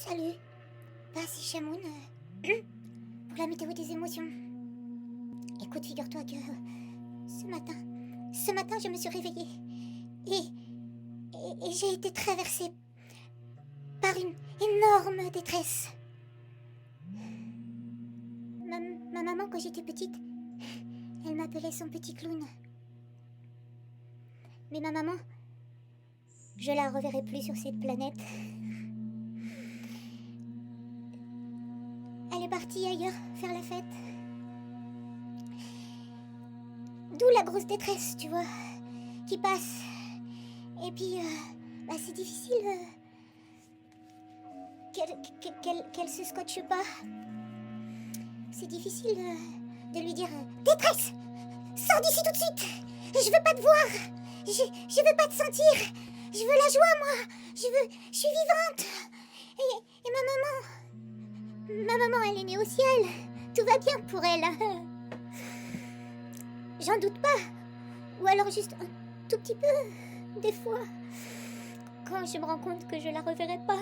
Salut, c'est Chamoun pour la météo des émotions. Écoute, figure-toi que ce matin, je me suis réveillée et j'ai été traversée par une énorme détresse. Ma maman, quand j'étais petite, elle m'appelait son petit clown. Mais ma maman, je la reverrai plus sur cette planète. Elle est partie ailleurs faire la fête. D'où la grosse détresse, tu vois, qui passe. Et puis, c'est difficile qu'elle se scotche pas. C'est difficile de lui dire détresse, sors d'ici tout de suite. Je veux pas te voir. Je veux pas te sentir. Je veux la joie, moi. Je suis vivante. Et ma maman, elle est née au ciel. Tout va bien pour elle. J'en doute pas. Ou alors juste un tout petit peu, des fois, quand je me rends compte que je la reverrai pas.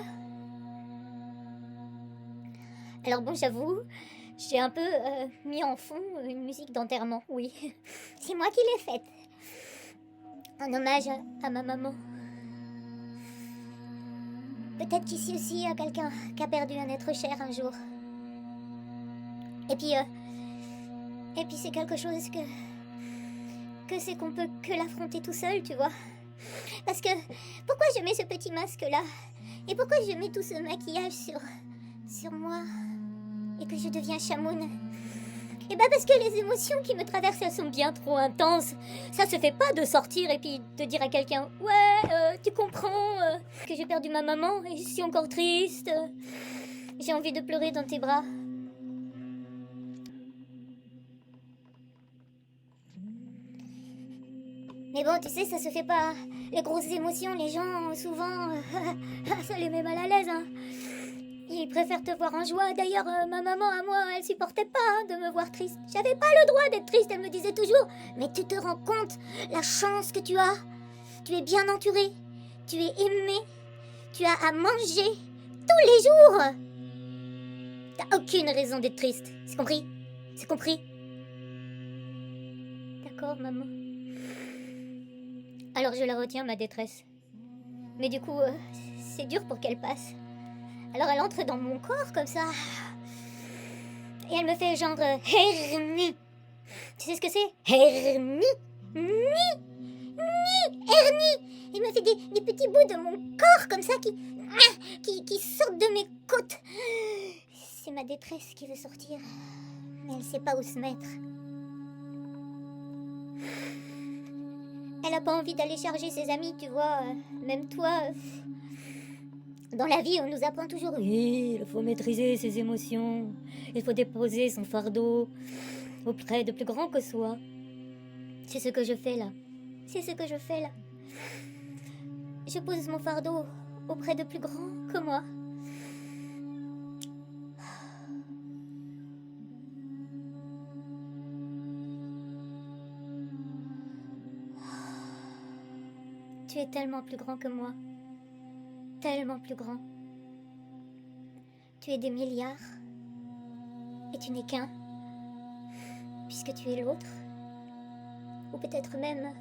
Alors bon, j'avoue, j'ai un peu mis en fond une musique d'enterrement, oui. C'est moi qui l'ai faite. En hommage à ma maman. Peut-être qu'ici aussi, il y a quelqu'un qui a perdu un être cher un jour. Et puis c'est quelque chose que c'est qu'on peut que l'affronter tout seul, tu vois. Parce que, pourquoi je mets ce petit masque-là? Et pourquoi je mets tout ce maquillage sur moi? Et que je deviens Chamoun? Et parce que les émotions qui me traversent, elles sont bien trop intenses. Ça se fait pas de sortir et puis de dire à quelqu'un « Ouais, tu comprends que j'ai perdu ma maman et je suis encore triste. J'ai envie de pleurer dans tes bras. » Mais bon, tu sais, ça se fait pas. Les grosses émotions, les gens, souvent, ça les met mal à l'aise, hein. Ils préfèrent te voir en joie. D'ailleurs, ma maman, à moi, elle supportait pas de me voir triste. J'avais pas le droit d'être triste, elle me disait toujours « Mais tu te rends compte, la chance que tu as? Tu es bien entouré, tu es aimé, tu as à manger tous les jours. T'as aucune raison d'être triste, c'est compris? C'est compris? » D'accord, maman. Alors je la retiens, ma détresse. Mais du coup, c'est dur pour qu'elle passe. Alors elle entre dans mon corps comme ça. Et elle me fait genre hernie. Tu sais ce que c'est? Hernie. Hernie. Elle me fait des petits bouts de mon corps comme ça qui sortent de mes côtes. C'est ma détresse qui veut sortir. Mais elle sait pas où se mettre. Elle a pas envie d'aller charger ses amis, tu vois. Même toi, dans la vie, on nous apprend toujours « Oui, il faut maîtriser ses émotions. Il faut déposer son fardeau auprès de plus grands que soi. » C'est ce que je fais là. C'est ce que je fais là. Je pose mon fardeau auprès de plus grands que moi. Tu es tellement plus grand que moi. Tellement plus grand. Tu es des milliards. Et tu n'es qu'un. Puisque tu es l'autre. Ou peut-être même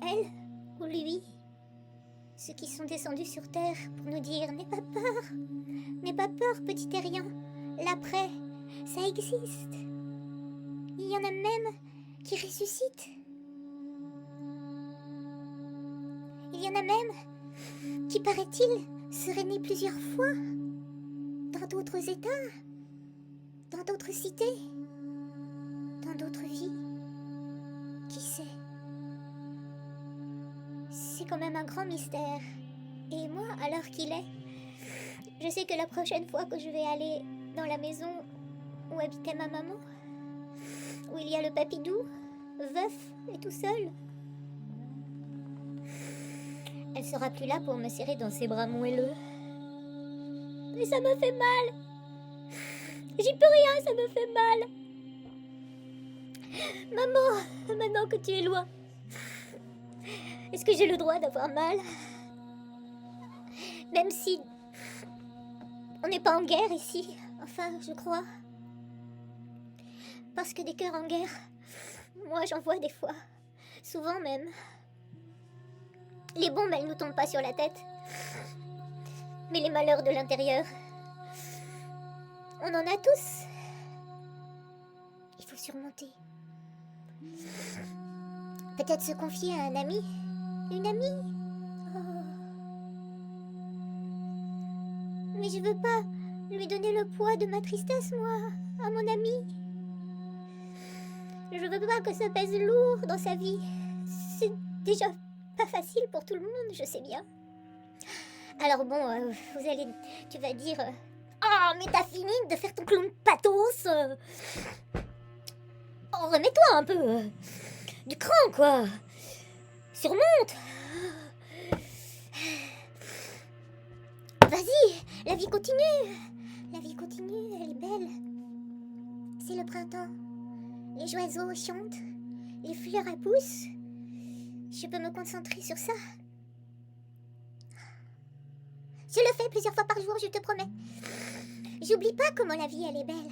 elle ou lui. Ceux qui sont descendus sur Terre pour nous dire « N'aie pas peur. N'aie pas peur, petit terrien. L'après, ça existe. » Il y en a même qui ressuscitent. Il y en a même qui, paraît-il, seraient nés plusieurs fois dans d'autres états, dans d'autres cités, dans d'autres vies. Qui sait? C'est quand même un grand mystère. Et moi, à l'heure qu'il est, je sais que la prochaine fois que je vais aller dans la maison où habitait ma maman, où il y a le papidou, veuf et tout seul, elle sera plus là pour me serrer dans ses bras moelleux. Mais ça me fait mal. J'y peux rien, ça me fait mal. Maman, maintenant que tu es loin, est-ce que j'ai le droit d'avoir mal? Même si On n'est pas en guerre ici. Enfin, je crois. Parce que des cœurs en guerre, moi j'en vois des fois. Souvent même. Les bombes, elles nous tombent pas sur la tête. Mais les malheurs de l'intérieur, on en a tous. Il faut surmonter. Peut-être se confier à un ami. Une amie. Oh. Mais je veux pas lui donner le poids de ma tristesse, moi, à mon ami. Je veux pas que ça pèse lourd dans sa vie. C'est déjà pas facile pour tout le monde, je sais bien. Alors bon, tu vas dire... Ah, mais t'as fini de faire ton clown pathos. Oh, remets-toi un peu. Du cran, quoi. Surmonte. Vas-y, la vie continue. La vie continue, elle est belle. C'est le printemps. Les oiseaux chantent. Les fleurs poussent. Je peux me concentrer sur ça. Je le fais plusieurs fois par jour, je te promets. J'oublie pas comment la vie, elle est belle.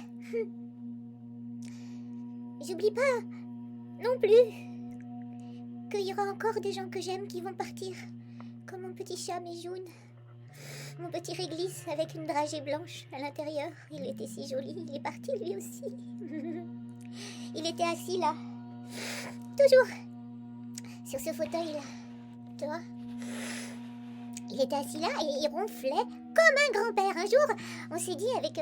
J'oublie pas, non plus, qu'il y aura encore des gens que j'aime qui vont partir. Comme mon petit chat Méjoun. Mon petit réglisse avec une dragée blanche à l'intérieur. Il était si joli, il est parti lui aussi. Il était assis là. Toujours. Sur ce fauteuil-là. Tu vois ? Il était assis là et il ronflait comme un grand-père. Un jour, on s'est dit avec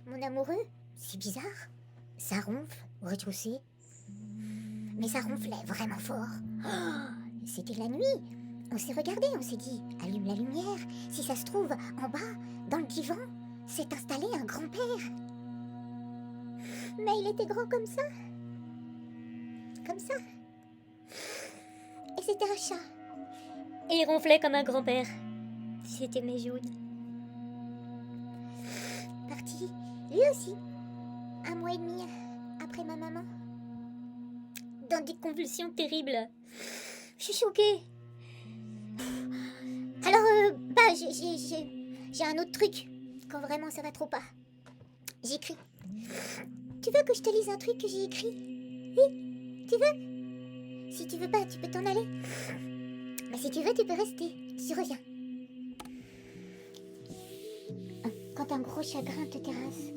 mon amoureux, c'est bizarre, ça ronfle au rez-de-chaussée. Mais ça ronflait vraiment fort. Oh, c'était la nuit. On s'est regardé, on s'est dit, allume la lumière. Si ça se trouve, en bas, dans le divan, s'est installé un grand-père. Mais il était grand comme ça. Comme ça. Et c'était un chat. Et il ronflait comme un grand-père. C'était Méjoun. Parti, lui aussi, 1 mois et demi après ma maman. Dans des convulsions terribles. Je suis choquée. Alors, j'ai un autre truc. Quand vraiment ça va trop pas. J'écris. Tu veux que je te lise un truc que j'ai écrit ? Oui, tu veux ? Si tu veux pas, tu peux t'en aller. Mais si tu veux, tu peux rester. Je reviens. Quand un gros chagrin te terrasse,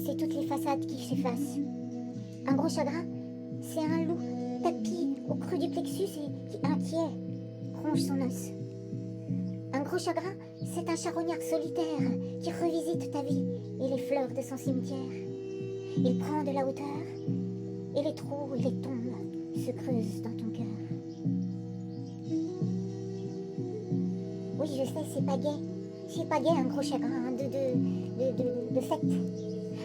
c'est toutes les façades qui s'effacent. Un gros chagrin, c'est un loup tapis au creux du plexus et qui, inquiet, ronge son os. Un gros chagrin, c'est un charognard solitaire qui revisite ta vie et les fleurs de son cimetière. Il prend de la hauteur et les trous et les tombes se creusent dans ton cœur. Oui, je sais, c'est pas gai. C'est pas gai un gros chagrin de fête.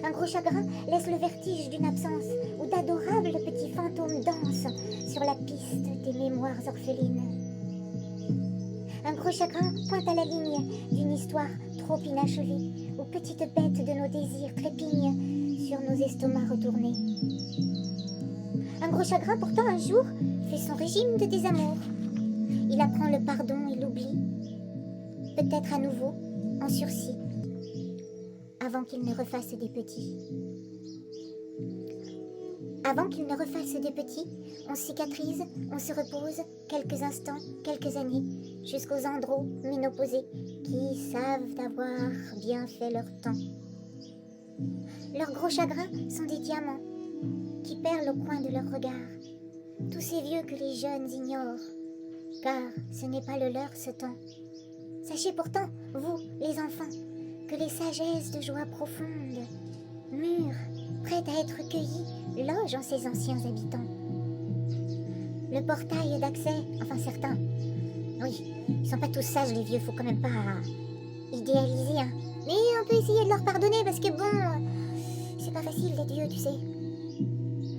Un gros chagrin laisse le vertige d'une absence où d'adorables petits fantômes dansent sur la piste des mémoires orphelines. Un gros chagrin pointe à la ligne d'une histoire trop inachevée où petites bêtes de nos désirs trépignent sur nos estomacs retournés. Un gros chagrin pourtant un jour fait son régime de désamour. Il apprend le pardon et l'oubli, peut-être à nouveau en sursis, avant qu'il ne refasse des petits. Avant qu'il ne refasse des petits, on cicatrise, on se repose quelques instants, quelques années, jusqu'aux andros ménopausés qui savent avoir bien fait leur temps. Leurs gros chagrins sont des diamants qui perlent au coin de leur regard, tous ces vieux que les jeunes ignorent, car ce n'est pas le leur ce temps. Sachez pourtant, vous, les enfants, que les sagesses de joie profonde, mûres, prêtes à être cueillies, logent en ces anciens habitants. Le portail d'accès, enfin certains, oui, ils sont pas tous sages les vieux, faut quand même pas idéaliser, hein. Mais on peut essayer de leur pardonner parce que bon, c'est pas facile d'être vieux, tu sais.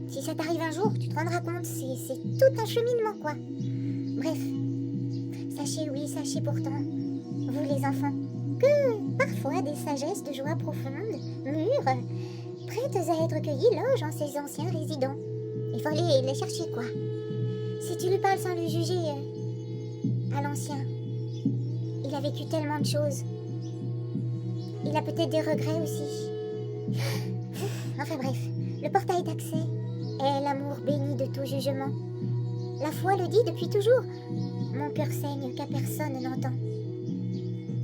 Si ça t'arrive un jour, tu te rendras compte, c'est tout un cheminement, quoi. Bref, sachez, oui, sachez pourtant, vous les enfants, que parfois des sagesses de joie profonde, mûres, prêtes à être cueillies, logent en ces anciens résidents. Il faut aller les chercher, quoi. Si tu lui parles sans le juger, à l'ancien, il a vécu tellement de choses. Il a peut-être des regrets aussi. Enfin bref, le portail d'accès est l'amour béni de tout jugement. La foi le dit depuis toujours. Mon cœur saigne car personne n'entend.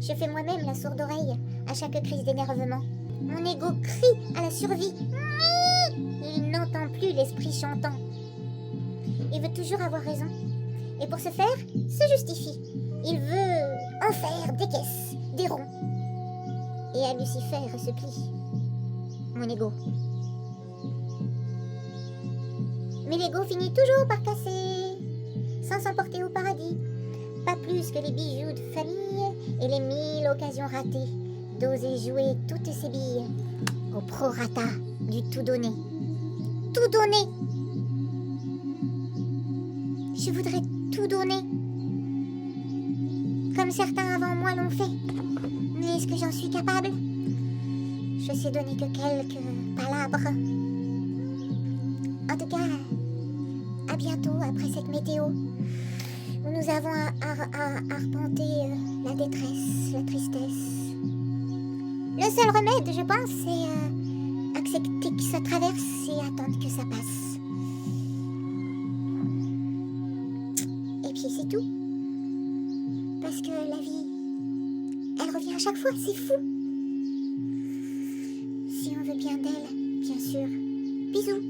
Je fais moi-même la sourde oreille à chaque crise d'énervement. Mon ego crie à la survie. Il n'entend plus l'esprit chantant. Il veut toujours avoir raison. Et pour ce faire, se justifie. Il veut en faire des caisses, des ronds. Et à Lucifer se plie. Mon ego. Mais l'ego finit toujours par casser, sans s'emporter au paradis. Pas plus que les bijoux de famille et les 1000 occasions ratées d'oser jouer toutes ses billes au prorata du tout donné. Tout donner. Je voudrais tout donner. Comme certains avant moi l'ont fait. Mais est-ce que j'en suis capable? Je sais donner que quelques palabres. En tout cas, à bientôt après cette météo où nous avons arpenté la détresse, la tristesse. Le seul remède, je pense, c'est accepter que ça traverse et attendre que ça passe. Et puis c'est tout. Parce que la vie, elle revient à chaque fois, c'est fou. Si on veut bien d'elle, bien sûr. Bisous.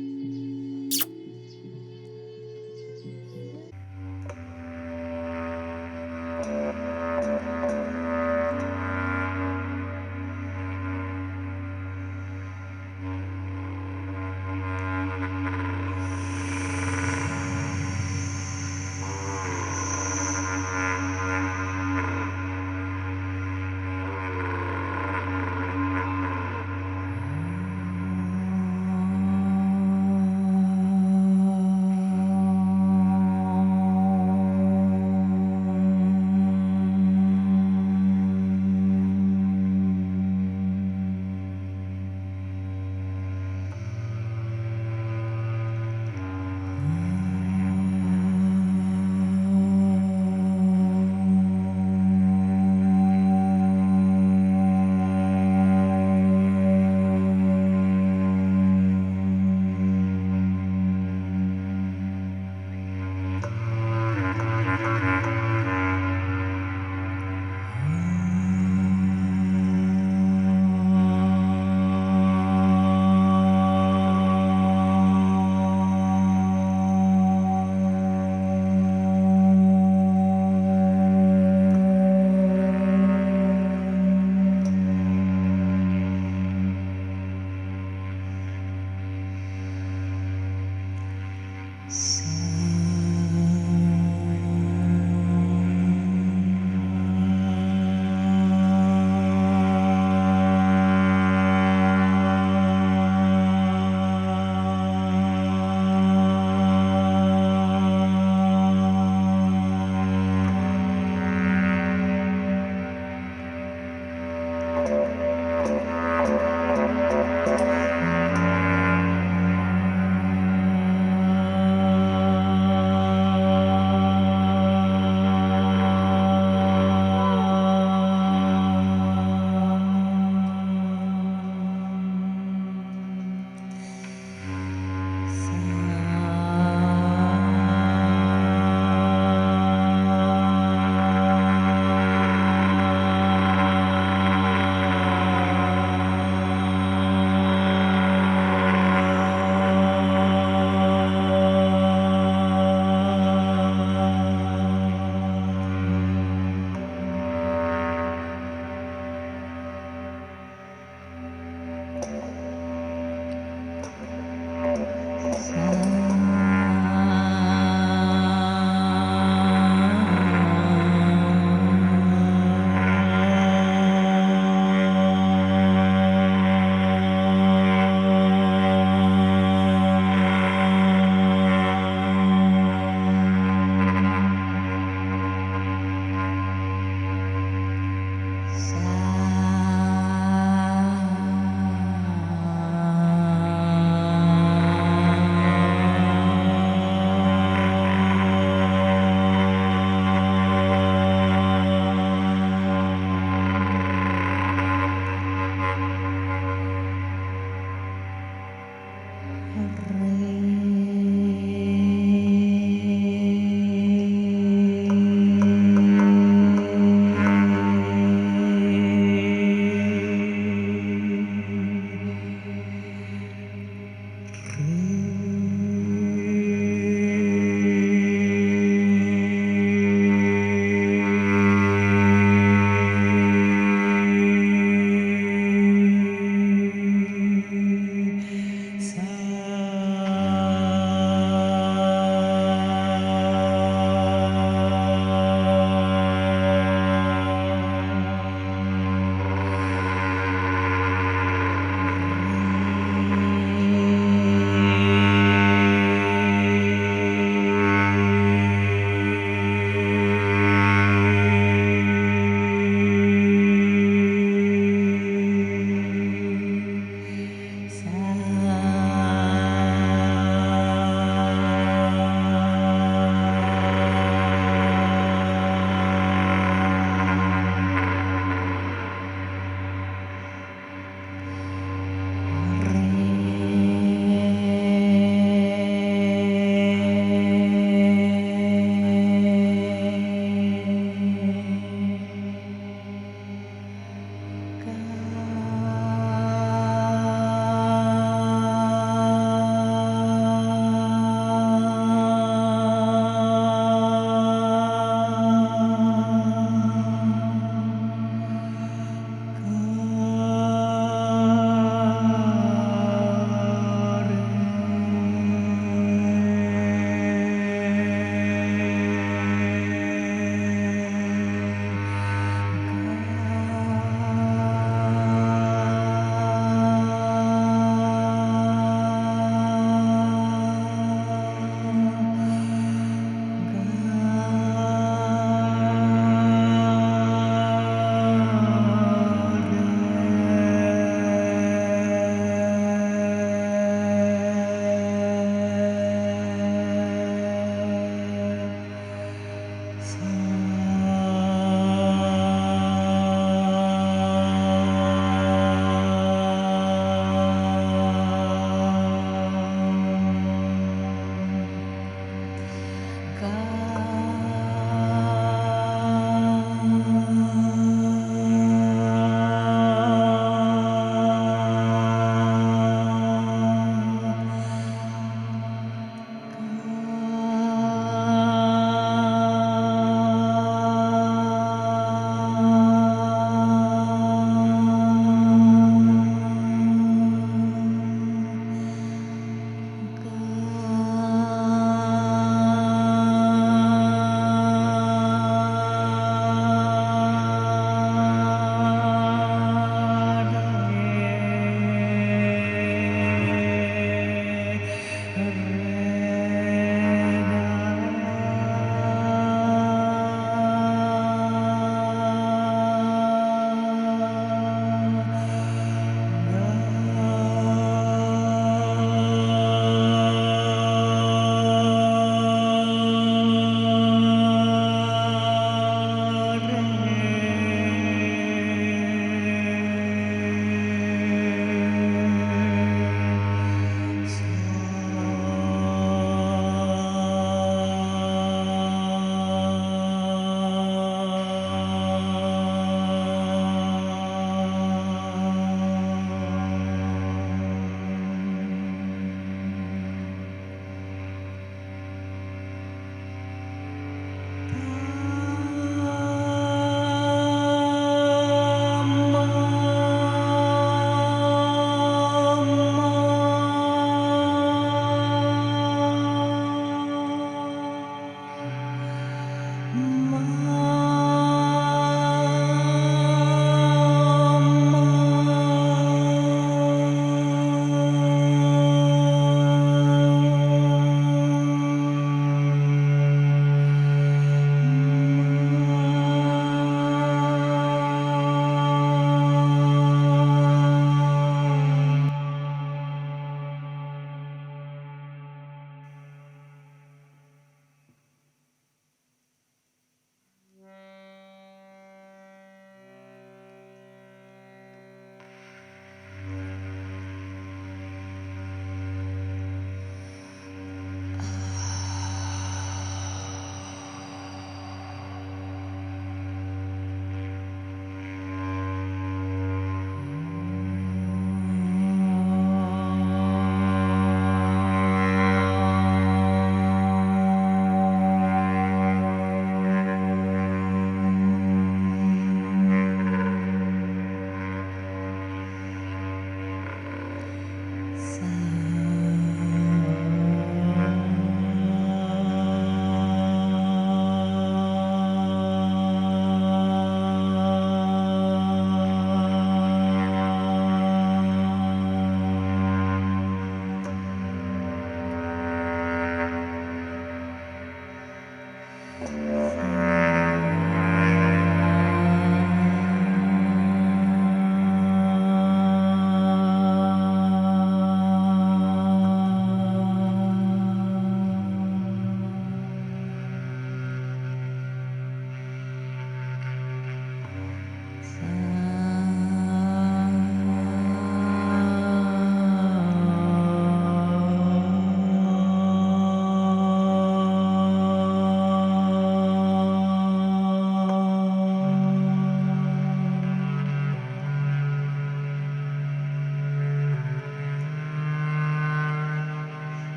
cœur.